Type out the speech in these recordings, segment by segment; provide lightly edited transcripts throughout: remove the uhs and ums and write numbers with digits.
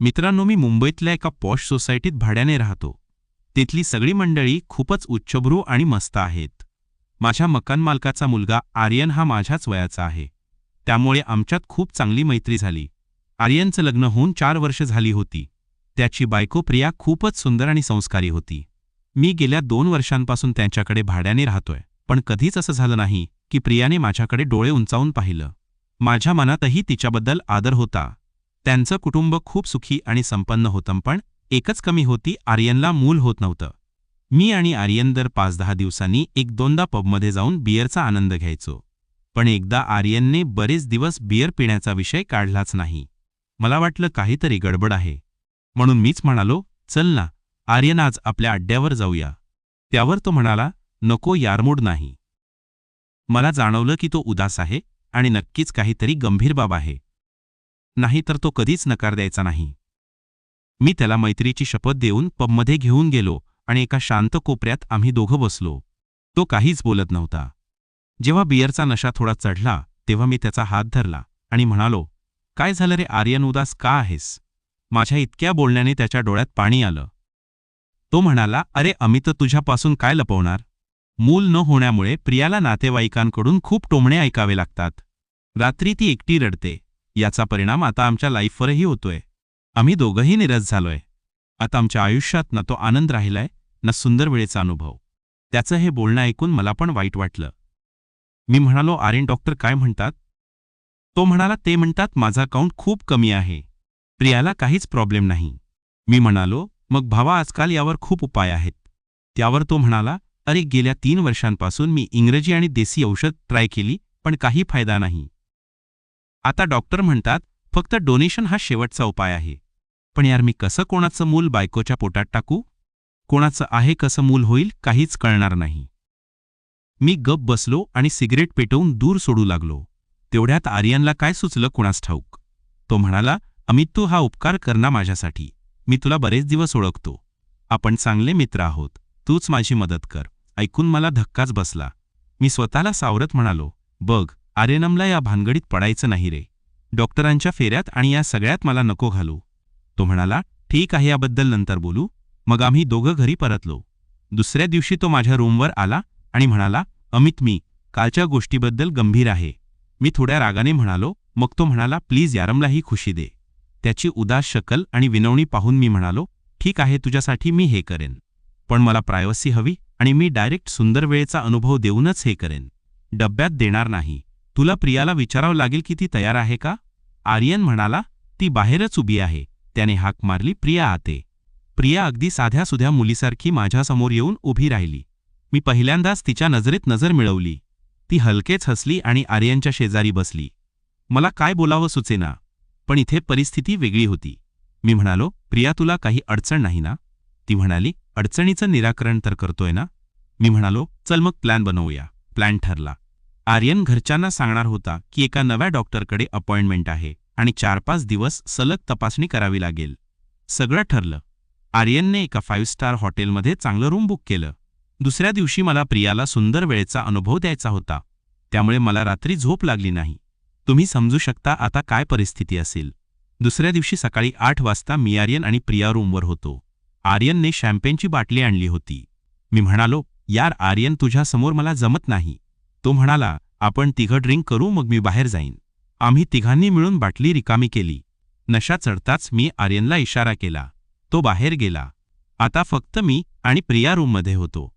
मित्रांनो, मी मुंबईतल्या एका पॉश सोसायटीत भाड्याने राहतो. तिथली सगळी मंडळी खूपच उच्चभ्रू आणि मस्त आहेत. माझ्या मकान मालकाचा मुलगा आर्यन हा माझ्याच वयाचा आहे. त्यामुळे आमच्यात खूप चांगली मैत्री झाली. आर्यनचं लग्न होऊन 4 वर्ष झाली होती. त्याची बायको प्रिया खूपच सुंदर आणि संस्कारी होती. मी गेल्या 2 वर्षांपासून त्यांच्याकडे भाड्याने राहतोय, पण कधीच असं झालं नाही की प्रियाने माझ्याकडे डोळे उंचावून पाहिलं. माझ्या मनातही तिच्याबद्दल आदर होता. त्यांचं कुटुंब खूप सुखी आणि संपन्न होतं, पण एकच कमी होती, आर्यनला मूल होत नव्हतं. मी आणि आर्यन दर 5-10 दिवसांनी 1-2दा पबमध्ये जाऊन बिअरचा आनंद घ्यायचो. पण एकदा आर्यनने बरेच दिवस बिअर पिण्याचा विषय काढलाच नाही. मला वाटलं काहीतरी गडबड आहे. म्हणून मीच म्हणालो, चल ना आर्यन, आज आपल्या अड्ड्यावर जाऊया. त्यावर तो म्हणाला, नको यार, मूड नाही. मला जाणवलं की तो उदास आहे आणि नक्कीच काहीतरी गंभीर बाब आहे. नाहीतर तो कधीच नकार द्यायचा नाही. मी त्याला मैत्रीची शपथ देऊन पबमध्ये घेऊन गेलो आणि एका शांत कोपऱ्यात आम्ही दोघं बसलो. तो काहीच बोलत नव्हता. जेव्हा बिअरचा नशा थोडा चढला तेव्हा मी त्याचा हात धरला आणि म्हणालो, काय झालं रे आर्यन, उदास का आहेस? माझ्या इतक्या बोलण्याने त्याच्या डोळ्यात पाणी आलं. तो म्हणाला, अरे अमित, तुझ्यापासून काय लपवणार? मूल न होण्यामुळे प्रियाला नातेवाईकांकडून खूप टोमणे ऐकावे लागतात. रात्री ती एकटी रडते. याचा परिणाम आता आमच्या लाईफवरही होतोय. आम्ही दोघंही निराश झालोय. आता आमच्या आयुष्यात ना तो आनंद राहिलाय, ना सुंदर वेळेचा अनुभव. त्याचं हे बोलणं ऐकून मला पण वाईट वाटलं. मी म्हणालो, आर्यन, डॉक्टर काय म्हणतात? तो म्हणाला, ते म्हणतात माझा काउंट खूप कमी आहे. प्रियाला काहीच प्रॉब्लेम नाही. मी म्हणालो, मग भावा, आजकाल यावर खूप उपाय आहेत. त्यावर तो म्हणाला, अरे गेल्या 3 वर्षांपासून मी इंग्रजी आणि देसी औषध ट्राय केली, पण काही फायदा नाही. आता डॉक्टर म्हणतात फक्त डोनेशन हा शेवटचा उपाय आहे. पण यार, मी कसं कोणाचं मूल बायकोच्या पोटात टाकू? कोणाचं आहे कसं मूल होईल काहीच कळणार नाही. मी गप बसलो आणि सिगरेट पेटवून दूर सोडू लागलो. तेवढ्यात आर्यनला काय सुचलं कुणास ठाऊक. तो म्हणाला, अमित, तू हा उपकार कर ना माझ्यासाठी. मी तुला बरेच दिवस ओळखतो. आपण चांगले मित्र आहोत. तूच माझी मदत कर. ऐकून मला धक्काच बसला. मी स्वतःला सावरत म्हणालो, बघ आर्यनमला या भानगडीत पडायचं नाही रे. डॉक्टरांच्या फेऱ्यात आणि या सगळ्यात मला नको घालू. तो म्हणाला, ठीक आहे, याबद्दल नंतर बोलू. मग आम्ही दोघं घरी परतलो. दुसऱ्या दिवशी तो माझ्या रूमवर आला आणि म्हणाला, अमित, मी कालच्या गोष्टीबद्दल गंभीर आहे. मी थोड्या रागाने म्हणालो. मग तो म्हणाला, प्लीज यारमलाही खुशी दे. त्याची उदास शक्ल आणि विनवणी पाहून मी म्हणालो, ठीक आहे, तुझ्यासाठी मी हे करेन. पण मला प्रायव्हसी हवी आणि मी डायरेक्ट सुंदर वेळेचा अनुभव देऊनच हे करेन. डब्यात देणार नाही. तुला प्रियाला विचारावं लागेल की ती तयार आहे का? आर्यन म्हणाला, ती बाहेरच उभी आहे. त्याने हाक मारली, प्रिया आते. प्रिया अगदी साध्यासुध्या मुलीसारखी माझ्यासमोर येऊन उभी राहिली. मी पहिल्यांदाच तिच्या नजरेत नजर मिळवली. ती हलकेच हसली आणि आर्यनच्या शेजारी बसली. मला काय बोलावं सुचेना, पण इथे परिस्थिती वेगळी होती. मी म्हणालो, प्रिया, तुला काही अडचण नाही ना? ती म्हणाली, अडचणीचं निराकरण तर करतोय ना? मी म्हणालो, चल मग प्लॅन बनवूया. प्लॅन ठरला. आर्यन घरच्यांना सांगणार होता की एका नव्या डॉक्टरकडे अपॉइंटमेंट आहे आणि 4-5 दिवस सलग तपासणी करावी लागेल. सगळं ठरलं. आर्यनने एका 5 स्टार हॉटेलमध्ये चांगलं रूम बुक केलं. दुसऱ्या दिवशी मला प्रियाला सुंदर वेळेचा अनुभव द्यायचा होता. त्यामुळे मला रात्री झोप लागली नाही. तुम्ही समजू शकता आता काय परिस्थिती असेल. दुसऱ्या दिवशी सकाळी 8 वाजता मी आर्यन आणि प्रिया रूमवर होतो. आर्यनने शॅम्पेनची बाटली आणली होती. मी म्हणालो, यार आर्यन, तुझ्यासमोर मला जमत नाही. तो म्हणाला, आपण तिघं ड्रिंक करू, मग मी बाहेर जाईन. आम्ही तिघांनी मिळून बाटली रिकामी केली. नशा चढताच मी आर्यनला इशारा केला. तो बाहेर गेला. आता फक्त मी आणि प्रिया रूममध्ये होतो.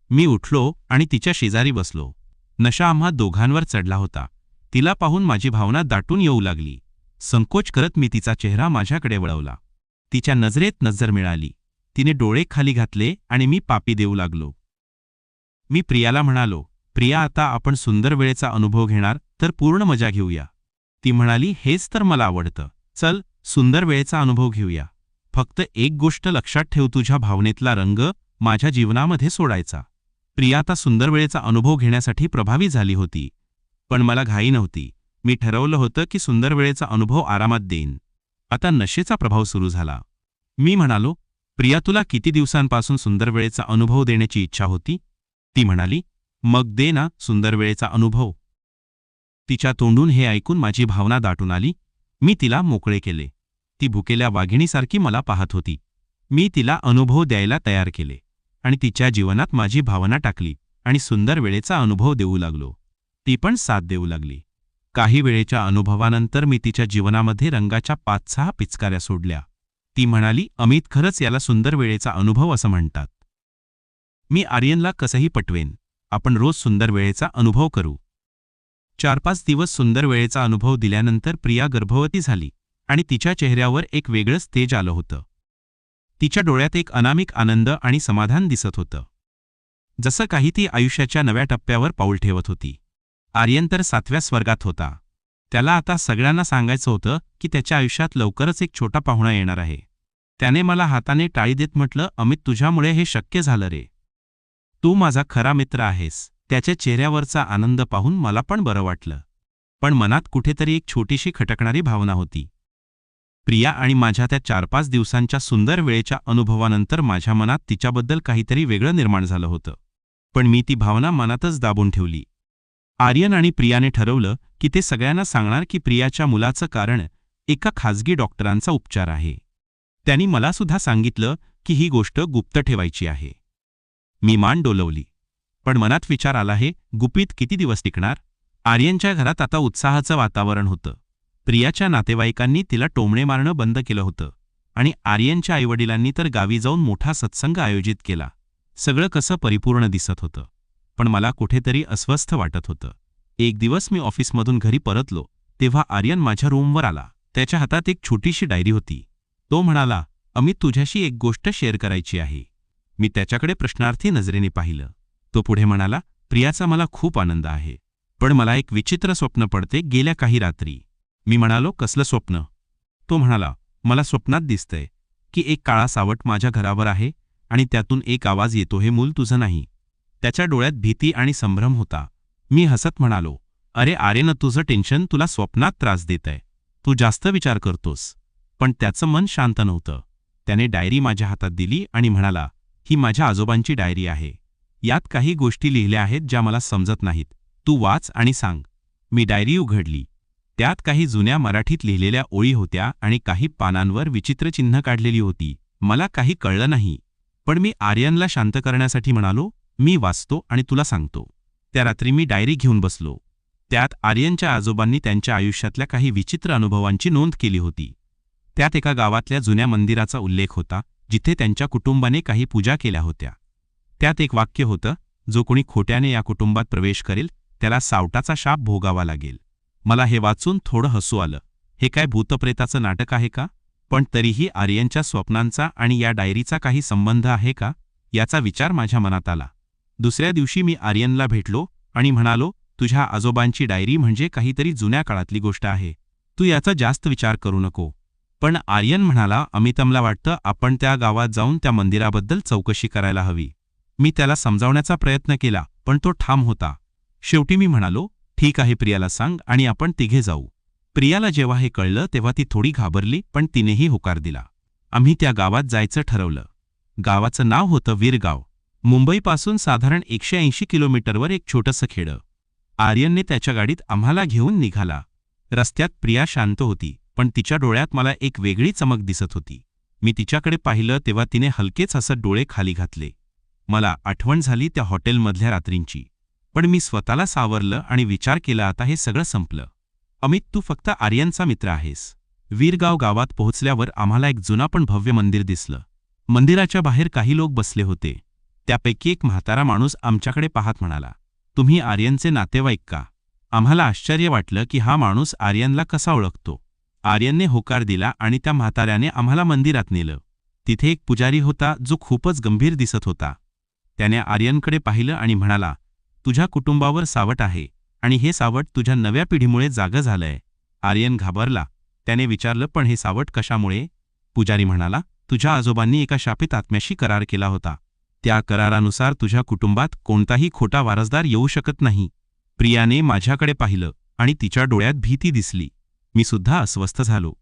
मी उठलो आणि तिच्या शेजारी बसलो. नशा आम्हा दोघांवर चढला होता. तिला पाहून माझी भावना दाटून येऊ लागली. संकोच करत मी तिचा चेहरा माझ्याकडे वळवला. तिच्या नजरेत नजर मिळाली. तिने डोळे खाली घातले आणि मी पापी देऊ लागलो. मी प्रियाला म्हणालो, प्रिया, आता आपण सुंदर वेळेचा अनुभव घेणार तर पूर्ण मजा घेऊया. ती म्हणाली, हेच तर मला आवडतं. चल सुंदर वेळेचा अनुभव घेऊया. फक्त एक गोष्ट लक्षात ठेव, तुझ्या भावनेतला रंग माझ्या जीवनामध्ये सोडायचा. प्रिया आता सुंदर वेळेचा अनुभव घेण्यासाठी प्रभावी झाली होती. पण मला घाई नव्हती. मी ठरवलं होतं की सुंदर वेळेचा अनुभव आरामात देईन. आता नशेचा प्रभाव सुरू झाला. मी म्हणालो, प्रिया, तुला किती दिवसांपासून सुंदर वेळेचा अनुभव देण्याची इच्छा होती? ती म्हणाली, मग दे ना सुंदर वेळेचा अनुभव. तिच्या तोंडून हे ऐकून माझी भावना दाटून आली. मी तिला मोकळे केले. ती भुकेल्या वाघिणीसारखी मला पाहत होती. मी तिला अनुभव द्यायला तयार केले आणि तिच्या जीवनात माझी भावना टाकली आणि सुंदर वेळेचा अनुभव देऊ लागलो. ती पण साथ देऊ लागली. काही वेळेच्या अनुभवानंतर मी तिच्या जीवनामध्ये रंगाच्या 5-6 पिचकाऱ्या सोडल्या. ती म्हणाली, अमित, खरंच याला सुंदर वेळेचा अनुभव असं म्हणतात. मी आर्यनला कसंही पटवेन. आपण रोज सुंदर वेळेचा अनुभव करू. 4-5 दिवस सुंदर वेळेचा अनुभव दिल्यानंतर प्रिया गर्भवती झाली आणि तिच्या चेहऱ्यावर एक वेगळंच तेज आलं होतं. तिच्या डोळ्यात एक अनामिक आनंद आणि समाधान दिसत होतं. जसं काही ती आयुष्याच्या नव्या टप्प्यावर पाऊल ठेवत होती. आर्यन तर 7व्या स्वर्गात होता. त्याला आता सगळ्यांना सांगायचं होतं की त्याच्या आयुष्यात लवकरच एक छोटा पाहुणा येणार आहे. त्याने मला हाताने टाळी देत म्हटलं, अमित, तुझ्यामुळे हे शक्य झालं रे. तू माझा खरा मित्र आहेस. त्याच्या चेहऱ्यावरचा आनंद पाहून मला पण बरं वाटलं. पण मनात कुठेतरी एक छोटीशी खटकणारी भावना होती. प्रिया आणि माझ्या त्या 4-5 दिवसांच्या सुंदर वेळेच्या अनुभवानंतर माझ्या मनात तिच्याबद्दल काहीतरी वेगळं निर्माण झालं होतं. पण मी ती भावना मनातच दाबून ठेवली. आर्यन आणि प्रियाने ठरवलं की ते सगळ्यांना सांगणार की प्रियाच्या मुलाचं कारण एका खाजगी डॉक्टरांचा उपचार आहे. त्यांनी मला सुद्धा सांगितलं की ही गोष्ट गुप्त ठेवायची आहे. मी मान डोलवली. पण मनात विचार आला, हे गुपित किती दिवस टिकणार? आर्यनच्या घरात आता उत्साहाचं वातावरण होतं. प्रियाच्या नातेवाईकांनी तिला टोमणे मारणं बंद केलं होतं आणि आर्यनच्या आईवडिलांनी तर गावी जाऊन मोठा सत्संग आयोजित केला. सगळं कसं परिपूर्ण दिसत होतं. पण मला कुठेतरी अस्वस्थ वाटत होतं. एक दिवस मी ऑफिसमधून घरी परतलो तेव्हा आर्यन माझ्या रूमवर आला. त्याच्या हातात एक छोटीशी डायरी होती. तो म्हणाला, अमित, तुझ्याशी एक गोष्ट शेअर करायची आहे. मी त्याच्याकडे प्रश्नार्थी नजरेने पाहिलं. तो पुढे म्हणाला, प्रियाचा मला खूप आनंद आहे. पण मला एक विचित्र स्वप्न पडते गेल्या काही रात्री. मी म्हणालो, कसलं स्वप्न? तो म्हणाला, मला स्वप्नात दिसतंय की एक काळा सावट माझ्या घरावर आहे आणि त्यातून एक आवाज येतो, हे मूल तुझं नाही. त्याच्या डोळ्यात भीती आणि संभ्रम होता. मी हसत म्हणालो, अरे आर्यन, तुझं टेन्शन तुला स्वप्नात त्रास देतंय. तू जास्त विचार करतोस. पण त्याचं मन शांत नव्हतं. त्याने डायरी माझ्या हातात दिली आणि म्हणाला, ही माझ्या आजोबांची डायरी आहे. यात काही गोष्टी लिहिल्या आहेत ज्या मला समजत नाहीत. तू वाच आणि सांग. मी डायरी उघडली. त्यात काही जुन्या मराठीत लिहिलेल्या ओळी होत्या आणि काही पानांवर विचित्र चिन्ह काढलेली होती. मला काही कळलं नाही. पण मी आर्यनला शांत करण्यासाठी म्हणालो, मी वाचतो आणि तुला सांगतो. त्या रात्री मी डायरी घेऊन बसलो. त्यात आर्यनच्या आजोबांनी त्यांच्या आयुष्यातल्या काही विचित्र अनुभवांची नोंद केली होती. त्यात एका गावातल्या जुन्या मंदिराचा उल्लेख होता जिथे त्यांच्या कुटुंबाने काही पूजा केल्या होत्या. त्यात एक वाक्य होतं, जो कोणी खोट्याने या कुटुंबात प्रवेश करेल त्याला सावटाचा शाप भोगावा लागेल. मला हे वाचून थोडं हसू आलं. हे काय भूतप्रेताचं नाटक आहे का? पण तरीही आर्यनच्या स्वप्नांचा आणि या डायरीचा काही संबंध आहे का, याचा विचार माझ्या मनात आला. दुसऱ्या दिवशी मी आर्यनला भेटलो आणि म्हणालो, तुझ्या आजोबांची डायरी म्हणजे काहीतरी जुन्या काळातली गोष्ट आहे. तू याचा जास्त विचार करू नको. पण आर्यन म्हणाला, अमित, मला वाटतं आपण त्या गावात जाऊन त्या मंदिराबद्दल चौकशी करायला हवी. मी त्याला समजावण्याचा प्रयत्न केला पण तो ठाम होता. शेवटी मी म्हणालो, ठीक आहे, प्रियाला सांग आणि आपण तिघे जाऊ. प्रियाला जेव्हा हे कळलं तेव्हा ती थोडी घाबरली पण तिनेही होकार दिला. आम्ही त्या गावात जायचं ठरवलं. गावाचं नाव होतं वीरगाव. मुंबईपासून साधारण 180 किलोमीटरवर एक छोटंसं खेडं. आर्यनने त्याच्या गाडीत आम्हाला घेऊन निघाला. रस्त्यात प्रिया शांत होती पण तिच्या डोळ्यात मला एक वेगळी चमक दिसत होती. मी तिच्याकडे पाहिलं तेव्हा तिने हलकेच हसत डोळे खाली घातले. मला आठवण झाली त्या हॉटेलमधल्या रात्रींची. पण मी स्वतःला सावरलं आणि विचार केला, आता हे सगळं संपलं. अमित, तू फक्त आर्यनचा मित्र आहेस. वीरगाव गावात पोहोचल्यावर आम्हाला एक जुना पण भव्य मंदिर दिसलं. मंदिराच्या बाहेर काही लोक बसले होते. त्यापैकी एक म्हातारा माणूस आमच्याकडे पाहत म्हणाला, तुम्ही आर्यनचे नातेवाईक का? आम्हाला आश्चर्य वाटलं की हा माणूस आर्यनला कसा ओळखतो. आर्यनने होकार दिला आणि त्या म्हाताऱ्याने आम्हाला मंदिरात नेलं. तिथे एक पुजारी होता जो खूपच गंभीर दिसत होता. त्याने आर्यनकडे पाहिलं आणि म्हणाला, तुझ्या कुटुंबावर सावट आहे आणि हे सावट तुझ्या नव्या पिढीमुळे जागं झालंय. आर्यन घाबरला. त्याने विचारलं, पण हे सावट कशामुळे? पुजारी म्हणाला, तुझ्या आजोबांनी एका शापित आत्म्याशी करार केला होता. त्या करारानुसार तुझ्या कुटुंबात कोणताही खोटा वारसदार येऊ शकत नाही. प्रियाने माझ्याकडे पाहिलं आणि तिच्या डोळ्यात भीती दिसली. मी सुद्धा अस्वस्थ झालो.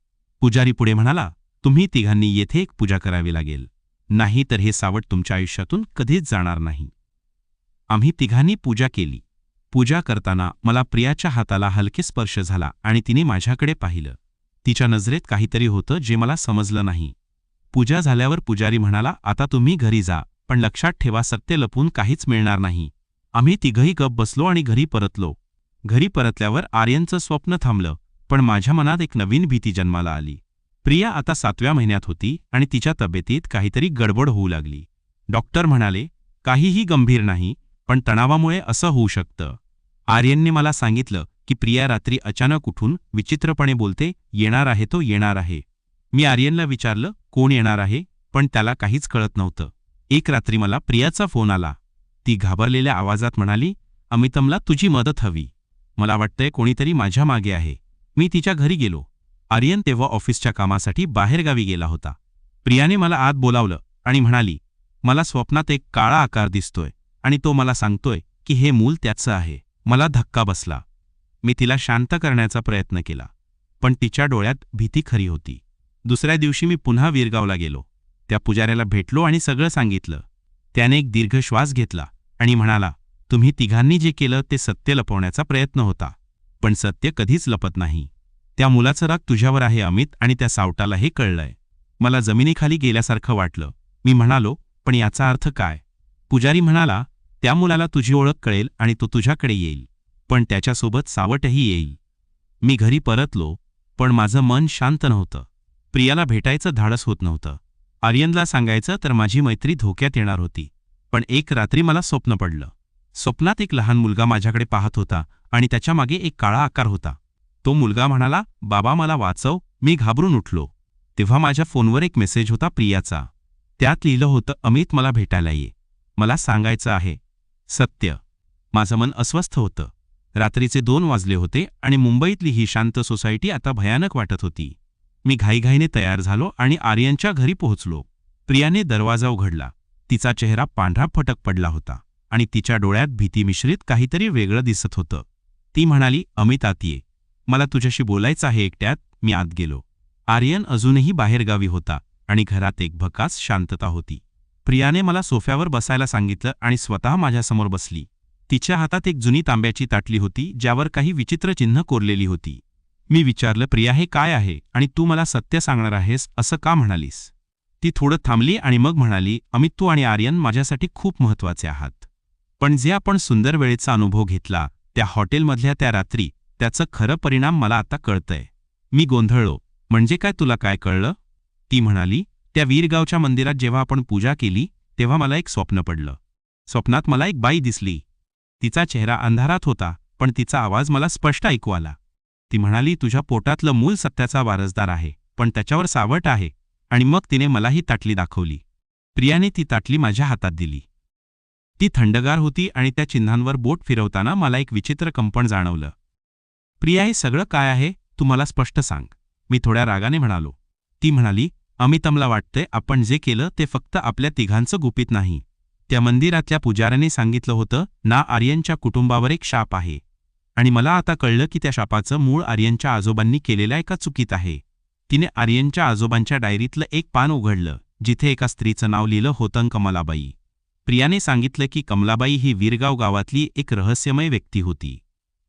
पुजारी पुढे म्हणाला, तुम्ही तिघांनी येथे एक पूजा करावी लागेल. नाही तर हे सावट तुमच्या आयुष्यातून कधीच जाणार नाही. आम्ही तिघांनी पूजा केली. पूजा करताना मला प्रियाच्या हाताला हलके स्पर्श झाला आणि तिने माझ्याकडे पाहिलं. तिच्या नजरेत काहीतरी होतं जे मला समजलं नाही. पूजा झाल्यावर पुजारी म्हणाला, आता तुम्ही घरी जा, पण लक्षात ठेवा सत्य लपून काहीच मिळणार नाही. आम्ही तिघही गप्प बसलो आणि घरी परतलो. घरी परतल्यावर आर्यनचं स्वप्न थांबलं, पण माझ्या मनात एक नवीन भीती जन्माला आली. प्रिया आता 7व्या महिन्यात होती आणि तिच्या तब्येतीत काहीतरी गडबड होऊ लागली. डॉक्टर म्हणाले, काहीही गंभीर नाही, पण तणावामुळे असं होऊ शकतं. आर्यनने मला सांगितलं की प्रिया रात्री अचानक उठून विचित्रपणे बोलते, येणार आहे तो येणार आहे. मी आर्यनला विचारलं, कोण येणार आहे, पण त्याला काहीच कळत नव्हतं. एक रात्री मला प्रियाचा फोन आला. ती घाबरलेल्या आवाजात म्हणाली, अमितमला तुझी मदत हवी. मला वाटतंय कोणीतरी माझ्या मागे आहे. मी तिच्या घरी गेलो. आर्यन तेव्हा ऑफिसच्या कामासाठी बाहेरगावी गेला होता. प्रियाने मला आत बोलावलं आणि म्हणाली, मला स्वप्नात एक काळा आकार दिसतोय आणि तो मला सांगतोय की हे मूल त्याचं आहे. मला धक्का बसला. मी तिला शांत करण्याचा प्रयत्न केला, पण तिच्या डोळ्यात भीती खरी होती. दुसऱ्या दिवशी मी पुन्हा वीरगावला गेलो. त्या पुजाऱ्याला भेटलो आणि सगळं सांगितलं. त्याने एक दीर्घ श्वास घेतला आणि म्हणाला, तुम्ही तिघांनी जे केलं ते सत्य लपवण्याचा प्रयत्न होता, पण सत्य कधीच लपत नाही. त्या मुलाचं राग तुझ्यावर आहे अमित, आणि त्या सावटाला हे कळलंय. मला जमिनीखाली गेल्यासारखं वाटलं. मी म्हणालो, पण याचा अर्थ काय? पुजारी म्हणाला, त्या मुलाला तुझी ओळख कळेल आणि तो तुझ्याकडे येईल, पण त्याच्यासोबत सावटही येईल. मी घरी परतलो, पण माझं मन शांत नव्हतं. प्रियाला भेटायचं धाडस होत नव्हतं. आर्यनला सांगायचं तर माझी मैत्री धोक्यात येणार होती. पण एक रात्री मला स्वप्न पडलं. स्वप्नात एक लहान मुलगा माझ्याकडे पाहत होता आणि त्याच्या मागे एक काळा आकार होता. तो मुलगा म्हणाला, बाबा मला वाचव. मी घाबरून उठलो. तेव्हा माझ्या फोनवर एक मेसेज होता प्रियाचा. त्यात लिहिलं होतं, अमित मला भेटायला ये. मला सांगायचं आहे सत्य. माझं मन अस्वस्थ होतं. रात्रीचे 2 वाजले होते आणि मुंबईतली ही शांत सोसायटी आता भयानक वाटत होती. मी घाईघाईने तयार झालो आणि आर्यनच्या घरी पोहोचलो. प्रियाने दरवाजा उघडला. तिचा चेहरा पांढरा फटक पडला होता आणि तिच्या डोळ्यात भीती मिश्रित काहीतरी वेगळं दिसत होतं. ती म्हणाली, अमित आत ये. मला तुझ्याशी बोलायचं आहे एकट्यात. मी आत गेलो. आर्यन अजूनही बाहेरगावी होता आणि घरात एक भकास शांतता होती. प्रियाने मला सोफ्यावर बसायला सांगितलं आणि स्वतः माझ्यासमोर बसली. तिच्या हातात एक जुनी तांब्याची ताटली होती ज्यावर काही विचित्र चिन्ह कोरलेली होती. मी विचारलं, प्रिया हे काय आहे आणि तू मला सत्य सांगणार आहेस असं का म्हणालीस? ती थोडं थांबली आणि मग म्हणाली, अमित तू आणि आर्यन माझ्यासाठी खूप महत्त्वाचे आहात. पण जे आपण सुंदर वेळेचा अनुभव घेतला त्या हॉटेलमधल्या त्या रात्री, त्याचं खरं परिणाम मला आता कळतंय. मी गोंधळलो. म्हणजे काय, तुला काय कळलं? ती म्हणाली, त्या वीरगावच्या मंदिरात जेव्हा आपण पूजा केली तेव्हा मला एक स्वप्न पडलं. स्वप्नात मला एक बाई दिसली. तिचा चेहरा अंधारात होता, पण तिचा आवाज मला स्पष्ट ऐकू आला. ती म्हणाली, तुझ्या पोटातलं मूल सत्याचा वारसदार आहे, पण त्याच्यावर सावट आहे. आणि मग तिने मलाही ताटली दाखवली. प्रियाने ती ताटली माझ्या हातात दिली. ती थंडगार होती आणि त्या चिन्हांवर बोट फिरवताना मला एक विचित्र कंपन जाणवलं. प्रिया हे सगळं काय आहे, तू मला स्पष्ट सांग. मी थोड्या रागाने म्हणालो. ती म्हणाली, अमितमला वाटतंय आपण जे केलं ते फक्त आपल्या तिघांचं गुपित नाही. त्या मंदिरातल्या पुजाऱ्याने सांगितलं होतं ना, आर्यनच्या कुटुंबावर एक शाप आहे. आणि मला आता कळलं की त्या शापाचं मूळ आर्यनच्या आजोबांनी केलेल्या एका चुकीत आहे. तिने आर्यनच्या आजोबांच्या डायरीतलं एक पान उघडलं जिथे एका स्त्रीचं नाव लिहिलं होतं, कमलाबाई. प्रियाने सांगितलं की कमलाबाई ही वीरगाव गावातली एक रहस्यमय व्यक्ती होती.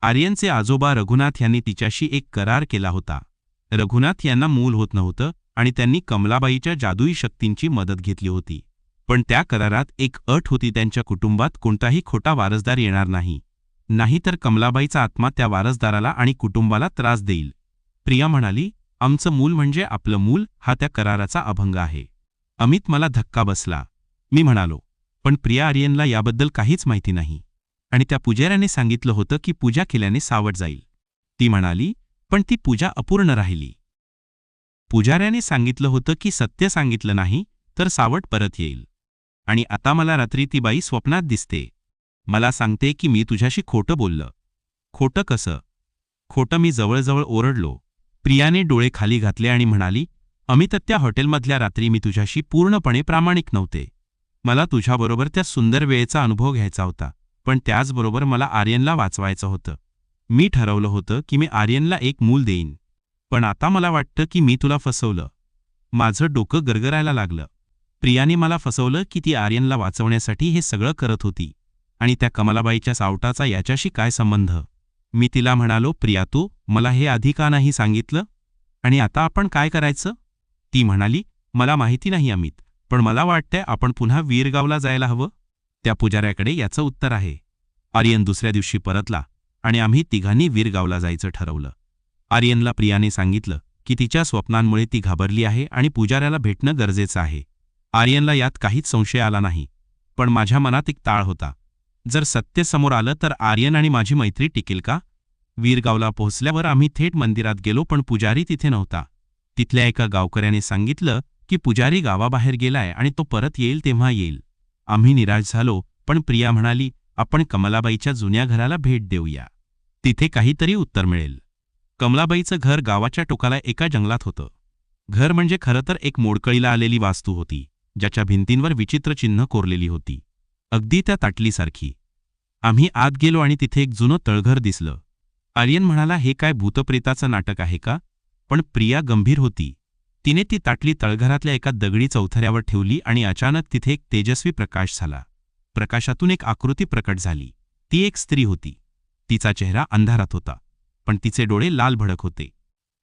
आर्यनचे आजोबा रघुनाथ यांनी तिच्याशी एक करार केला होता. रघुनाथ यांना मूल होत नव्हतं आणि त्यांनी कमलाबाईच्या जादुई शक्तींची मदत घेतली होती. पण त्या करारात एक अट होती, त्यांच्या कुटुंबात कोणताही खोटा वारसदार येणार नाही. नाहीतर कमलाबाईचा आत्मा त्या वारसदाराला आणि कुटुंबाला त्रास देईल. प्रिया म्हणाली, आमचं मूल म्हणजे आपलं मूल, हा त्या कराराचा अभंग आहे. अमित मला धक्का बसला. मी म्हणालो, पण प्रिया, आर्यनला याबद्दल काहीच माहिती नाही आणि त्या पुजाऱ्याने सांगितलं होतं की पूजा केल्याने सावट जाईल. ती म्हणाली, पण ती पूजा अपूर्ण राहिली. पुजाऱ्याने सांगितलं होतं की सत्य सांगितलं नाही तर सावट परत येईल. आणि आता मला रात्री ती बाई स्वप्नात दिसते. मला सांगते की मी तुझ्याशी खोटं बोललं. खोटं कसं? खोटं? मी जवळजवळ ओरडलो. प्रियाने डोळे खाली घातले आणि म्हणाली, अमित, त्या हॉटेलमधल्या रात्री मी तुझ्याशी पूर्णपणे प्रामाणिक नव्हते. मला तुझ्याबरोबर त्या सुंदर वेळेचा अनुभव घ्यायचा होता, पण त्याचबरोबर मला आर्यनला वाचवायचं होतं. मी ठरवलं होतं की मी आर्यनला एक मूल देईन. पण आता मला वाटतं की मी तुला फसवलं. माझं डोकं गरगरायला लागलं. प्रियाने मला फसवलं की ती आर्यनला वाचवण्यासाठी हे सगळं करत होती. आणि त्या कमलाबाईच्या सावटाचा याच्याशी काय संबंध? मी तिला म्हणालो, प्रिया, तू मला हे आधी का नाही सांगितलं? आणि आता आपण काय करायचं? ती म्हणाली, मला माहिती नाही अमित, पण मला वाटतंय आपण पुन्हा वीरगावला जायला हवं. त्या पुजाऱ्याकडे याचं उत्तर आहे. आर्यन दुसऱ्या दिवशी परतला आणि आम्ही तिघांनी वीरगावला जायचं ठरवलं. आर्यनला प्रियाने सांगितलं की तिच्या स्वप्नांमुळे ती घाबरली आहे आणि पुजाऱ्याला भेटणं गरजेचं आहे. आर्यनला यात काहीच संशय आला नाही, पण माझ्या मनात एक ताळ होता. जर सत्य समोर आलं तर आर्यन आणि माझी मैत्री टिकेल का? वीरगावला पोहोचल्यावर आम्ही थेट मंदिरात गेलो, पण पुजारी तिथे नव्हता. तिथल्या एका गावकऱ्याने सांगितलं की पुजारी गावाबाहेर गेलाय आणि तो परत येईल तेव्हा येईल. आम्ही निराश झालो, पण प्रिया म्हणाली, आपण कमलाबाईच्या जुन्या घराला भेट देऊया. तिथे काहीतरी उत्तर मिळेल. कमलाबाईचं घर गावाच्या टोकाला एका जंगलात होतं. घर म्हणजे खरं तर एक मोडकळीला आलेली वास्तू होती, ज्याच्या भिंतींवर विचित्र चिन्ह कोरलेली होती, अगदी त्या ताटलीसारखी. आम्ही आत गेलो आणि तिथे एक जुनं तळघर दिसलं. आर्यन म्हणाला, हे काय भूतप्रेताचं नाटक आहे का? पण प्रिया गंभीर होती. तिने ती ताटली तळघरातल्या एका दगडी चौथऱ्यावर ठेवली आणि अचानक तिथे एक तेजस्वी प्रकाश झाला. प्रकाशातून एक आकृती प्रकट झाली. ती एक स्त्री होती. तिचा चेहरा अंधारात होता, पण तिचे डोळे लाल भडक होते.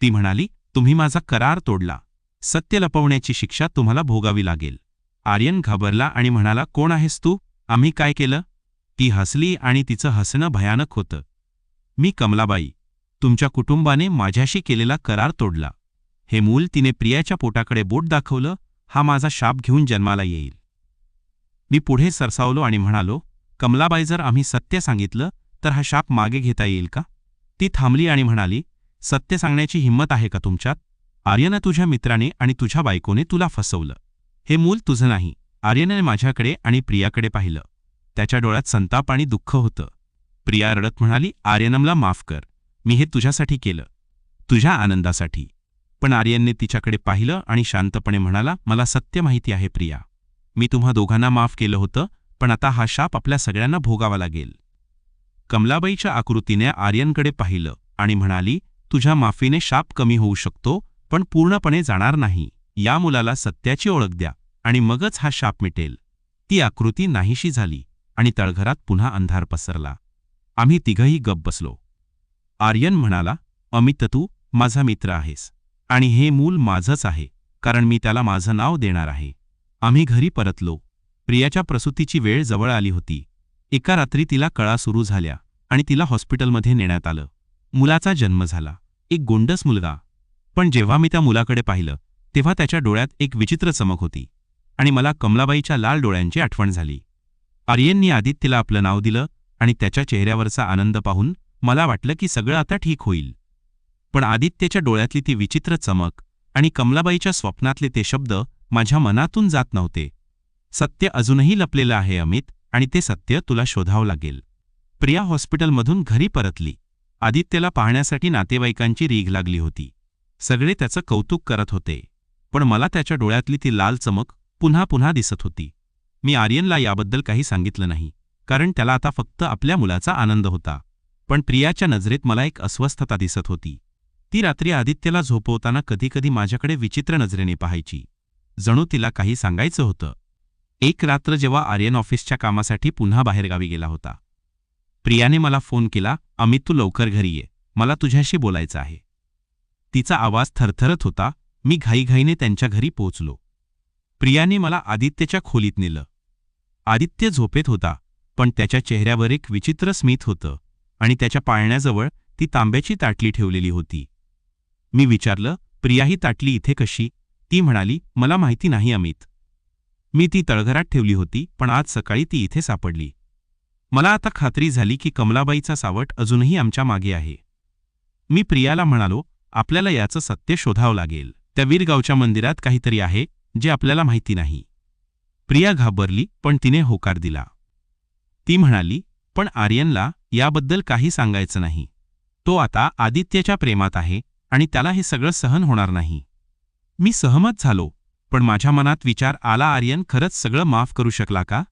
ती म्हणाली, तुम्ही माझा करार तोडला. सत्य लपवण्याची शिक्षा तुम्हाला भोगावी लागेल. आर्यन घाबरला आणि म्हणाला, कोण आहेस तू? आम्ही काय केलं? ती हसली आणि तिचं हसणं भयानक होतं. मी कमलाबाई. तुमच्या कुटुंबाने माझ्याशी केलेला करार तोडला. हे मूल, तिने प्रियाच्या पोटाकडे बोट दाखवलं, हा माझा शाप घेऊन जन्माला येईल. मी पुढे सरसावलो आणि म्हणालो, कमलाबाई, जर आम्ही सत्य सांगितलं तर हा शाप मागे घेता येईल का? ती थांबली आणि म्हणाली, सत्य सांगण्याची हिंमत आहे का तुमच्यात? आर्यन, तुझ्या मित्राने आणि तुझ्या बायकोने तुला फसवलं. हे मूल तुझं नाही. आर्यनने माझ्याकडे आणि प्रियाकडे पाहिलं. त्याच्या डोळ्यात संताप आणि दुःख होतं. प्रिया रडत म्हणाली, आर्यनमला माफ कर. मी हे तुझ्यासाठी केलं, तुझ्या आनंदासाठी. पण आर्यनने तिच्याकडे पाहिलं आणि शांतपणे म्हणाला, मला सत्य माहिती आहे प्रिया. मी तुम्हा दोघांना माफ केलं होतं, पण आता हा शाप आपल्या सगळ्यांना भोगावा लागेल. कमलाबाईच्या आकृतीने आर्यनकडे पाहिलं आणि म्हणाली, तुझ्या माफीने शाप कमी होऊ शकतो, पण पूर्णपणे जाणार नाही. या मुलाला सत्याची ओळख द्या आणि मगच हा शाप मिटेल. ती आकृती नाहीशी झाली आणि तळघरात पुन्हा अंधार पसरला. आम्ही तिघंही गप्प बसलो. आर्यन म्हणाला, अमित, तू माझा मित्र आहेस आणि हे मूल माझंच आहे, कारण मी त्याला माझं नाव देणार आहे. आम्ही घरी परतलो. प्रियाच्या प्रसूतीची वेळ जवळ आली होती. एका रात्री तिला कळा सुरू झाल्या आणि तिला हॉस्पिटलमध्ये नेण्यात आलं. मुलाचा जन्म झाला, एक गोंडस मुलगा. पण जेव्हा मी त्या मुलाकडे पाहिलं तेव्हा त्याच्या डोळ्यात एक विचित्र चमक होती आणि मला कमलाबाईच्या लाल डोळ्यांची आठवण झाली. आर्यननी आदित्यला आपलं नाव दिलं आणि त्याच्या चेहऱ्यावरचा आनंद पाहून मला वाटलं की सगळं आता ठीक होईल. पण आदित्यच्या डोळ्यातली ती विचित्र चमक आणि कमलाबाईच्या स्वप्नातले ते शब्द माझ्या मनातून जात नव्हते. सत्य अजूनही लपलेलं आहे अमित, आणि ते सत्य तुला शोधावं लागेल. प्रिया हॉस्पिटलमधून घरी परतली. आदित्यला पाहण्यासाठी नातेवाईकांची रीघ लागली होती. सगळे त्याचं कौतुक करत होते, पण मला त्याच्या डोळ्यातली ती लाल चमक पुन्हा पुन्हा दिसत होती. मी आर्यनला याबद्दल काही सांगितलं नाही, कारण त्याला आता फक्त आपल्या मुलाचा आनंद होता. पण प्रियाच्या नजरेत मला एक अस्वस्थता दिसत होती. ती रात्री आदित्यला झोपवताना कधीकधी माझ्याकडे विचित्र नजरेने पाहायची, जणू तिला काही सांगायचं होतं. एक रात्र जेव्हा आर्यन ऑफिसच्या कामासाठी पुन्हा बाहेरगावी गेला होता, प्रियाने मला फोन केला, अमित, तू लवकर घरी ये, मला तुझ्याशी बोलायचं आहे. तिचा आवाज थरथरत होता. मी घाईघाईने त्यांच्या घरी पोहोचलो. प्रियाने मला आदित्यच्या खोलीत नेलं. आदित्य झोपेत होता, पण त्याच्या चेहऱ्यावर एक विचित्र स्मित होतं आणि त्याच्या पाळण्याजवळ ती तांब्याची ताटली ठेवलेली होती. मी विचारलं, प्रिया, ही ताटली इथे कशी? ती म्हणाली, मला माहिती नाही अमित. मी ती तळघरात ठेवली होती, पण आज सकाळी ती इथे सापडली. मला आता खात्री झाली की कमलाबाईचा सावट अजूनही आमच्या मागे आहे. मी प्रियाला म्हणालो, आपल्याला याचं सत्य शोधावं लागेल. त्या वीरगावच्या मंदिरात काहीतरी आहे जे आपल्याला माहिती नाही. प्रिया घाबरली, पण तिने होकार दिला. ती म्हणाली, पण आर्यनला याबद्दल काही सांगायचं नाही. तो आता आदित्यच्या प्रेमात आहे आणि त्याला हे सगळं सहन होणार नाही. मी सहमत झालो, पण माझ्या मनात विचार आला, आर्यन खरंच सगळं माफ करू शकला का?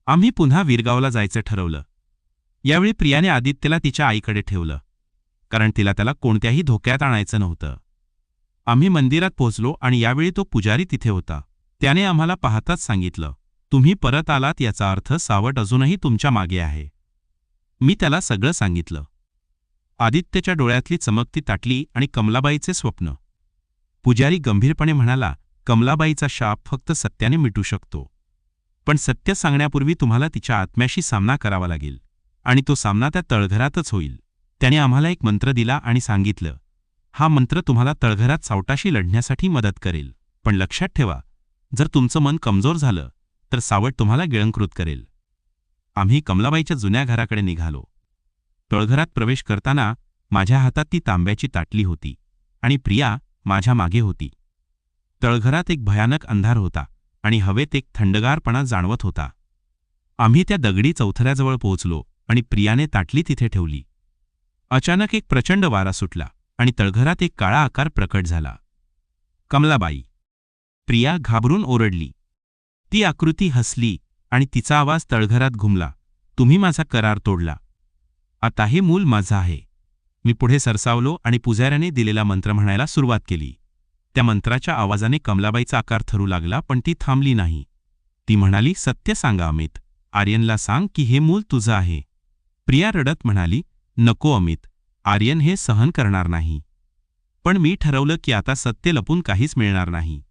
आम्ही पुन्हा वीरगावला जायचं ठरवलं. यावेळी प्रियाने आदित्यला तिच्या आईकडे ठेवलं, कारण तिला त्याला कोणत्याही धोक्यात आणायचं नव्हतं. आम्ही मंदिरात पोहोचलो आणि यावेळी तो पुजारी तिथे होता. त्याने आम्हाला पाहताच सांगितलं, तुम्ही परत आलात याचा अर्थ सावट अजूनही तुमच्या मागे आहे. मी त्याला सगळं सांगितलं. आदित्यच्या डोळ्यातली चमकती ताटली आणि कमलाबाईचे स्वप्न पुजारी गंभीरपणे म्हणाला, कमलाबाईचा शाप फक्त सत्याने मिटू शकतो. पण सत्य सांगण्यापूर्वी तुम्हाला तिच्या आत्म्याशी सामना करावा लागेल, आणि तो सामना त्या तळघरातच होईल. त्याने आम्हाला एक मंत्र दिला आणि सांगितलं, हा मंत्र तुम्हाला तळघरात सावटाशी लढण्यासाठी मदत करेल. पण लक्षात ठेवा, जर तुमचं मन कमजोर झालं तर सावट तुम्हाला गिळंकृत करेल. आम्ही कमलाबाईच्या जुन्या घराकडे निघालो. तळघरात प्रवेश करताना माझ्या हातात ती तांब्याची ताटली होती आणि प्रिया माझ्या मागे होती. तळघरात एक भयानक अंधार होता आणि हवेत एक थंडगारपणा जाणवत होता. आम्ही त्या दगडी चौथऱ्याजवळ पोहोचलो आणि प्रियाने ताटली तिथे ठेवली. अचानक एक प्रचंड वारा सुटला आणि तळघरात एक काळा आकार प्रकट झाला. कमलाबाई. प्रिया घाबरून ओरडली. ती आकृती हसली आणि तिचा आवाज तळघरात घुमला, तुम्ही माझा करार तोडला. आता हे मूल माझं आहे. मी पुढे सरसावलो आणि पुजाऱ्याने दिलेला मंत्र म्हणायला सुरुवात केली. त्या मंत्राच्या आवाजाने कमलाबाईचा आकार थरू लागला, पण ती थांबली नाही. ती म्हणाली, सत्य सांगा अमित. आर्यनला सांग की हे मूल तुझं आहे. प्रिया रडत म्हणाली, नको अमित, आर्यन हे सहन करणार नाही. पण मी ठरवलं की आता सत्य लपून काहीच मिळणार नाही.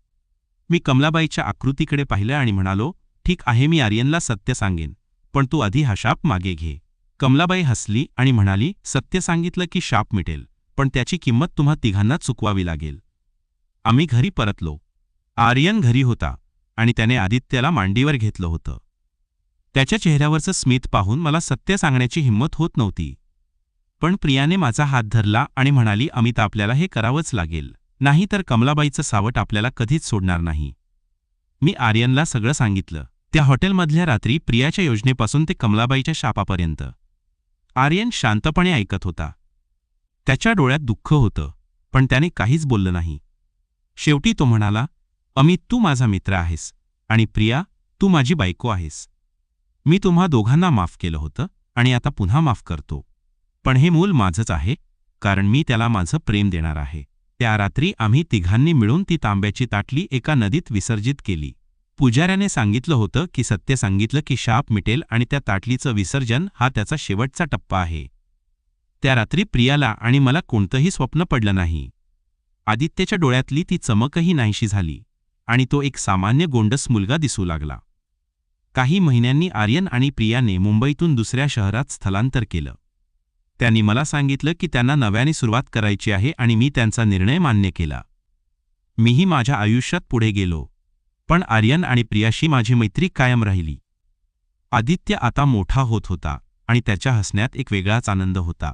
मी कमलाबाईच्या आकृतीकडे पाहिलं आणि म्हणालो, ठीक आहे, मी आर्यनला सत्य सांगेन, पण तू आधी हा शाप मागे घे. कमलाबाई हसली आणि म्हणाली, सत्य सांगितलं की शाप मिटेल, पण त्याची किंमत तुम्हा तिघांना चुकवावी लागेल. आम्ही घरी परतलो. आर्यन घरी होता आणि त्याने आदित्यला मांडीवर घेतलं होतं. त्याच्या चेहऱ्यावरचं स्मित पाहून मला सत्य सांगण्याची हिंमत होत नव्हती. पण प्रियाने माझा हात धरला आणि म्हणाली, अमित, आपल्याला हे करावंच लागेल, नाहीतर कमलाबाईचं सावट आपल्याला कधीच सोडणार नाही. मी आर्यनला सगळं सांगितलं. त्या हॉटेलमधल्या रात्री प्रियाच्या योजनेपासून ते कमलाबाईच्या शापापर्यंत. आर्यन शांतपणे ऐकत होता. त्याच्या डोळ्यात दुःख होतं, पण त्याने काहीच बोललं नाही. शेवटी तो म्हणाला, अमित, तू माझा मित्र आहेस आणि प्रिया, तू माझी बायको आहेस. मी तुम्हा दोघांना माफ केलं होतं आणि आता पुन्हा माफ करतो. पण हे मूल माझंच आहे, कारण मी त्याला माझं प्रेम देणार आहे. त्या रात्री आम्ही तिघांनी मिळून ती तांब्याची ताटली एका नदीत विसर्जित केली. पुजाऱ्याने सांगितलं होतं की सत्य सांगितलं की शाप मिटेल आणि त्या ताटलीचं विसर्जन हा त्याचा शेवटचा टप्पा आहे. त्या रात्री प्रियाला आणि मला कोणतंही स्वप्न पडलं नाही. आदित्यच्या डोळ्यातली ती चमकही नाहीशी झाली आणि तो एक सामान्य गोंडस मुलगा दिसू लागला. काही महिन्यांनी आर्यन आणि प्रियाने मुंबईतून दुसऱ्या शहरात स्थलांतर केलं. त्यांनी मला सांगितलं की त्यांना नव्याने सुरुवात करायची आहे आणि मी त्यांचा निर्णय मान्य केला. मीही माझ्या आयुष्यात पुढे गेलो, पण आर्यन आणि प्रियाशी माझी मैत्री कायम राहिली. आदित्य आता मोठा होत होता आणि त्याच्या हसण्यात एक वेगळाच आनंद होता.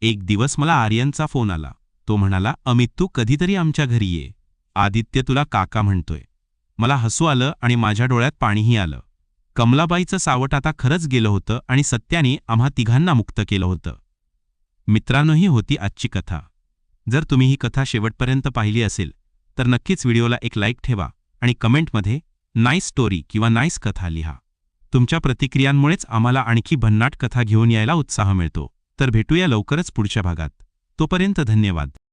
एक दिवस मला आर्यनचा फोन आला. तो म्हणाला, अमित, तू कधीतरी आमच्या घरी ये. आदित्य तुला काका म्हणतोय. मला हसू आलं आणि माझ्या डोळ्यात पाणीही आलं. कमलाबाईचं सावट आता खरंच गेलं होतं आणि सत्याने आम्हा तिघांना मुक्त केलं होतं. मित्रांनो, ही होती आजची कथा. जर तुम्ही ही कथा शेवटपर्यंत पाहिली असेल तर नक्कीच व्हिडिओला एक लाईक ठेवा आणि कमेंटमध्ये नाईस स्टोरी किंवा नाईस कथा लिहा. तुमच्या प्रतिक्रियांमुळेच आम्हाला आणखी भन्नाट कथा घेऊन यायला उत्साह मिळतो. तर भेटूया लवकरच पुढच्या भागात. तोपर्यंत धन्यवाद.